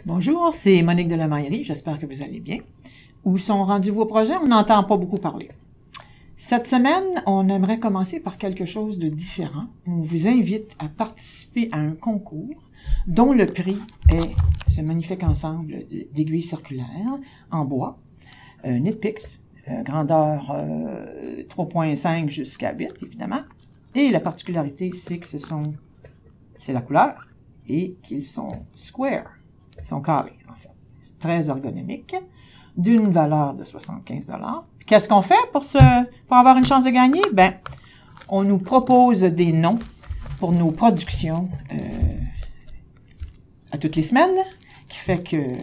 Bonjour, c'est Monique de la Maillerie, j'espère que vous allez bien. Où sont rendus vos projets? On n'entend pas beaucoup parler. Cette semaine, on aimerait commencer par quelque chose de différent. On vous invite à participer à un concours dont le prix est ce magnifique ensemble d'aiguilles circulaires en bois, Knitpicks, grandeur 3.5 jusqu'à 8, évidemment. Et la particularité, c'est que c'est la couleur et qu'ils sont square. Ils sont carrés, en fait. C'est très ergonomique, d'une valeur de 75 $. Qu'est-ce qu'on fait pour avoir une chance de gagner? Ben, on nous propose des noms pour nos productions à toutes les semaines, qui fait que,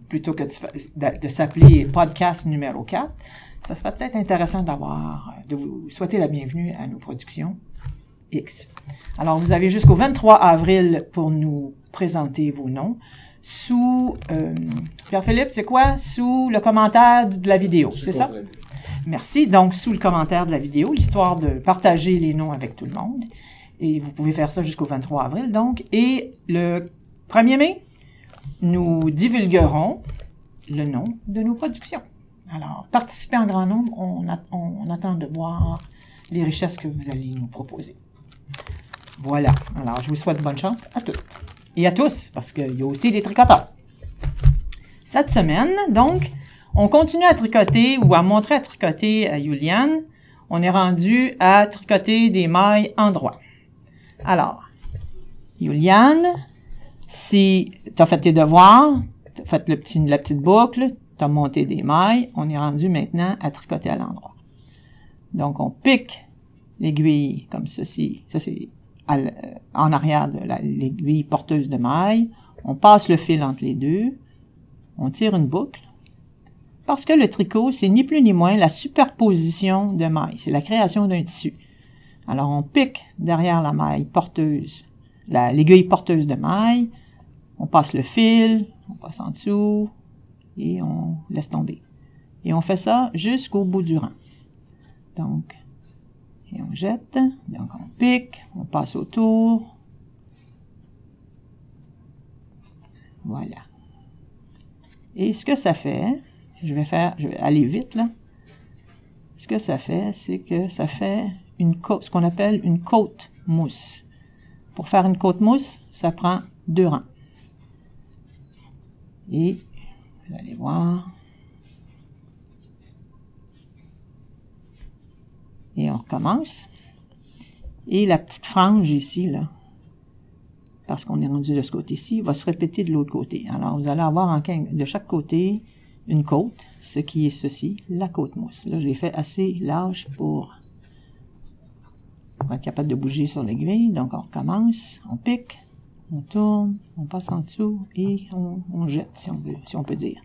plutôt que de s'appeler podcast numéro 4, ça serait peut-être intéressant de vous souhaiter la bienvenue à nos productions X. Alors, vous avez jusqu'au 23 avril pour nous présenter vos noms sous, Pierre-Philippe, c'est quoi? Sous le commentaire de la vidéo, c'est ça? Merci. Donc, sous le commentaire de la vidéo, l'histoire de partager les noms avec tout le monde. Et vous pouvez faire ça jusqu'au 23 avril, donc. Et le 1er mai, nous divulguerons le nom de nos productions. Alors, participez en grand nombre. On attend de voir les richesses que vous allez nous proposer. Voilà. Alors, je vous souhaite bonne chance à toutes. Et à tous, parce qu'il y a aussi des tricoteurs. Cette semaine, donc, on continue à tricoter ou à montrer à tricoter à Juliane. On est rendu à tricoter des mailles en droit. Alors, Juliane, si tu as fait tes devoirs, tu as fait la petite boucle, tu as monté des mailles, on est rendu maintenant à tricoter à l'endroit. Donc, on pique l'aiguille comme ceci. Ça, c'est en arrière de l'aiguille porteuse de mailles. On passe le fil entre les deux. On tire une boucle. Parce que le tricot, c'est ni plus ni moins la superposition de mailles. C'est la création d'un tissu. Alors, on pique derrière la maille porteuse, l'aiguille porteuse de mailles. On passe le fil, on passe en dessous et on laisse tomber. Et on fait ça jusqu'au bout du rang. Donc, et on jette, donc on pique, on passe autour. Voilà. Et ce que ça fait, je vais aller vite là. Ce que ça fait, c'est que ça fait ce qu'on appelle une côte mousse. Pour faire une côte mousse, ça prend 2 rangs. Et vous allez voir. Et on recommence. Et la petite frange ici, là, parce qu'on est rendu de ce côté-ci, va se répéter de l'autre côté. Alors, vous allez avoir de chaque côté une côte, ce qui est ceci, la côte mousse. Là, j'ai fait assez large pour être capable de bouger sur l'aiguille. Donc, on recommence, on pique, on tourne, on passe en dessous et on jette, si on peut dire.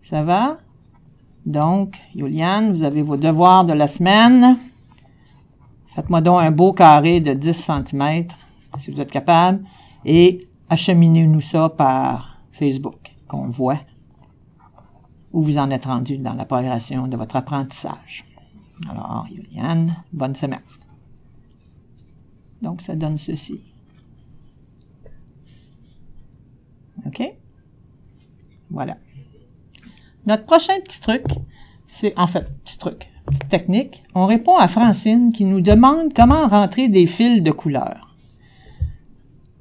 Ça va? Donc, Juliane, vous avez vos devoirs de la semaine. Faites-moi donc un beau carré de 10 cm, si vous êtes capable, et acheminez-nous ça par Facebook, qu'on voit où vous en êtes rendu dans la progression de votre apprentissage. Alors, Juliane, bonne semaine. Donc, ça donne ceci. OK? Voilà. Notre prochain petit truc, c'est, en fait, petite technique. On répond à Francine qui nous demande comment rentrer des fils de couleur.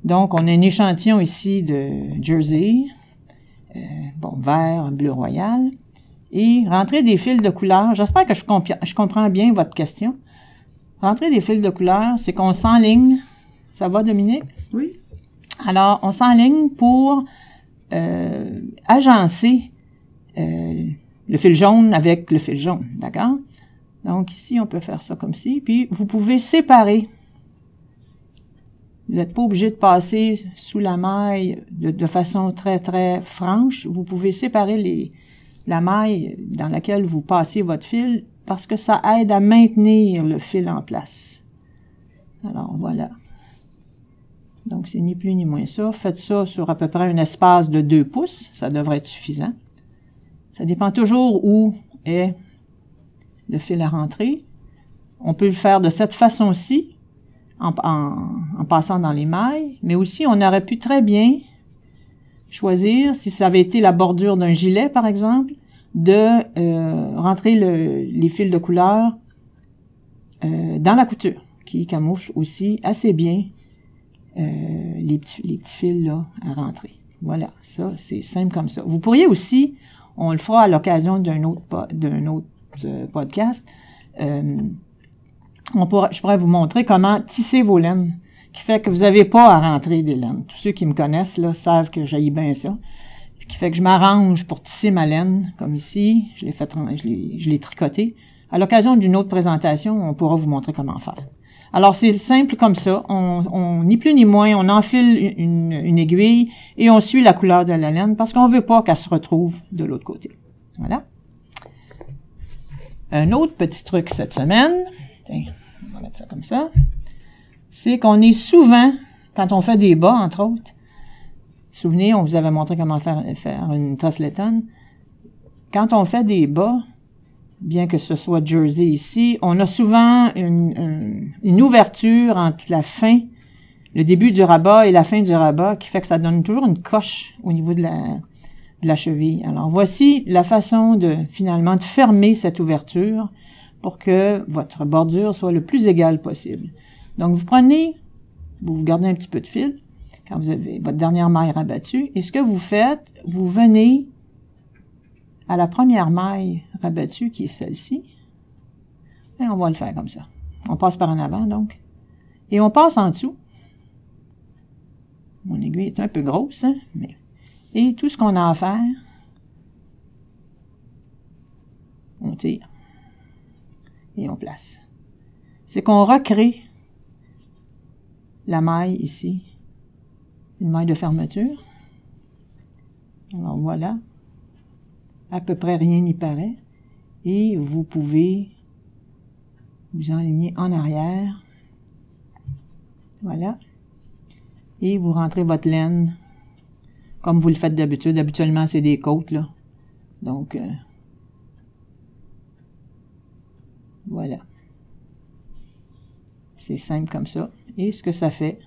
Donc, on a un échantillon ici de jersey, vert, bleu royal, et rentrer des fils de couleur. J'espère que je comprends bien votre question. Rentrer des fils de couleur, c'est qu'on s'enligne. Ça va, Dominique? Oui. Alors, on s'enligne pour agencer le fil jaune avec le fil jaune, d'accord? Donc, ici, on peut faire ça comme ci. Puis, vous pouvez séparer. Vous n'êtes pas obligé de passer sous la maille de façon très, très franche. Vous pouvez séparer la maille dans laquelle vous passez votre fil parce que ça aide à maintenir le fil en place. Alors, voilà. Donc, c'est ni plus ni moins ça. Faites ça sur à peu près un espace de 2 pouces. Ça devrait être suffisant. Ça dépend toujours où est le fil à rentrer. On peut le faire de cette façon-ci, en passant dans les mailles, mais aussi on aurait pu très bien choisir, si ça avait été la bordure d'un gilet par exemple, de rentrer les fils de couleur dans la couture, qui camoufle aussi assez bien les petits fils là à rentrer. Voilà, ça c'est simple comme ça. Vous pourriez aussi, on le fera à l'occasion d'un autre podcast, je pourrais vous montrer comment tisser vos laines, qui fait que vous n'avez pas à rentrer des laines. Tous ceux qui me connaissent là savent que j'haïs bien ça. Qui fait que je m'arrange pour tisser ma laine, comme ici. Je l'ai tricoté. À l'occasion d'une autre présentation, on pourra vous montrer comment faire. Alors, c'est simple comme ça. On ni plus ni moins, on enfile une aiguille et on suit la couleur de la laine parce qu'on veut pas qu'elle se retrouve de l'autre côté. Voilà. Un autre petit truc cette semaine, tiens, on va mettre ça comme ça, c'est qu'on est souvent, quand on fait des bas, entre autres, souvenez, on vous avait montré comment faire une Tressleton. Quand on fait des bas, bien que ce soit jersey ici, on a souvent une ouverture entre le début du rabat et la fin du rabat, qui fait que ça donne toujours une coche au niveau de la cheville. Alors, voici la façon finalement de fermer cette ouverture pour que votre bordure soit le plus égale possible. Donc, vous gardez un petit peu de fil, quand vous avez votre dernière maille rabattue. Et ce que vous faites, vous venez à la première maille rabattue, qui est celle-ci. Et on va le faire comme ça. On passe par en avant, donc. Et on passe en dessous. Mon aiguille est un peu grosse, hein, mais... Et tout ce qu'on a à faire, on tire. Et on place. C'est qu'on recrée la maille ici. Une maille de fermeture. Alors voilà. À peu près rien n'y paraît. Et vous pouvez vous enligner en arrière. Voilà. Et vous rentrez votre laine comme vous le faites d'habitude. Habituellement, c'est des côtes, là. Donc, voilà. C'est simple comme ça. Et ce que ça fait,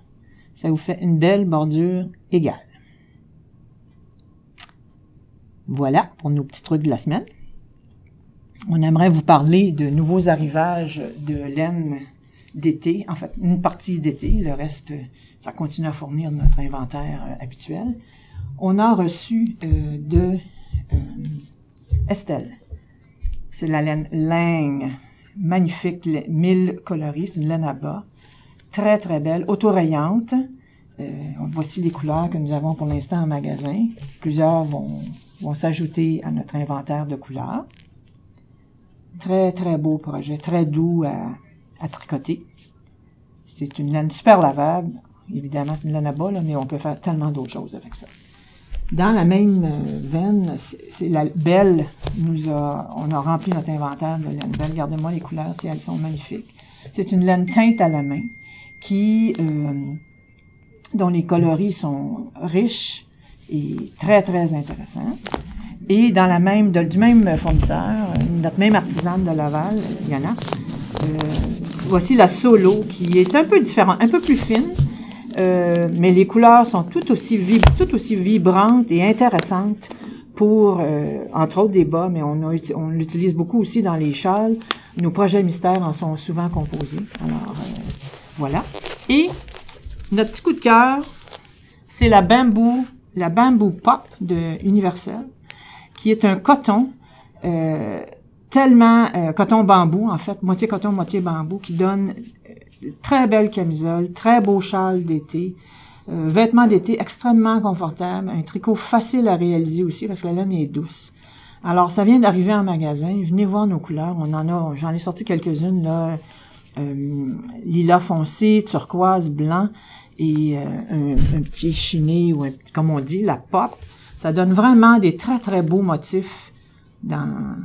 ça vous fait une belle bordure égale. Voilà pour nos petits trucs de la semaine. On aimerait vous parler de nouveaux arrivages de laine d'été. En fait, une partie d'été. Le reste, ça continue à fournir notre inventaire habituel. On a reçu de Estelle. C'est la laine Lang. Magnifique, 1000 coloris. C'est une laine à bas. Très, très belle. Autorayante. Voici les couleurs que nous avons pour l'instant en magasin. Plusieurs vont s'ajouter à notre inventaire de couleurs. Très, très beau projet. Très doux à tricoter. C'est une laine super lavable. Évidemment, c'est une laine à bas, là, mais on peut faire tellement d'autres choses avec ça. Dans la même veine, c'est la Belle. On a rempli notre inventaire de laine Belle. Regardez-moi les couleurs, si elles sont magnifiques. C'est une laine teinte à la main dont les coloris sont riches et très, très intéressants. Et dans du même fournisseur, notre même artisane de Laval, il y en a. Voici la Solo, qui est un peu différente, un peu plus fine, mais les couleurs sont tout aussi vibrantes et intéressantes pour, entre autres, des bas, mais on l'utilise beaucoup aussi dans les châles. Nos projets mystères en sont souvent composés. Alors, voilà. Et notre petit coup de cœur, c'est la Bamboo Pop de Universel, qui est un coton, coton bambou, en fait, moitié coton, moitié bambou, qui donne très belle camisole, très beau châle d'été, vêtements d'été extrêmement confortables, un tricot facile à réaliser aussi parce que la laine est douce. Alors, ça vient d'arriver en magasin, venez voir nos couleurs, j'en ai sorti quelques-unes, là, lilas foncé, turquoise, blanc, et un petit chiné, ou comme on dit, la pop. Ça donne vraiment des très, très beaux motifs dans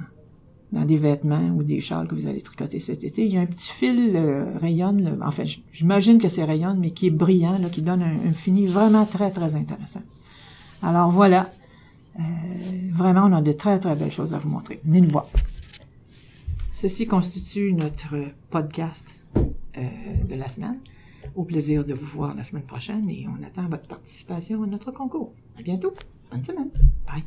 des vêtements ou des châles que vous allez tricoter cet été. Il y a un petit fil rayonne, en fait, j'imagine que c'est rayonne, mais qui est brillant, là, qui donne un fini vraiment très, très intéressant. Alors voilà, vraiment, on a de très, très belles choses à vous montrer. Venez nous voir. Ceci constitue notre podcast de la semaine. Au plaisir de vous voir la semaine prochaine et on attend votre participation à notre concours. À bientôt. Bonne semaine. Bye.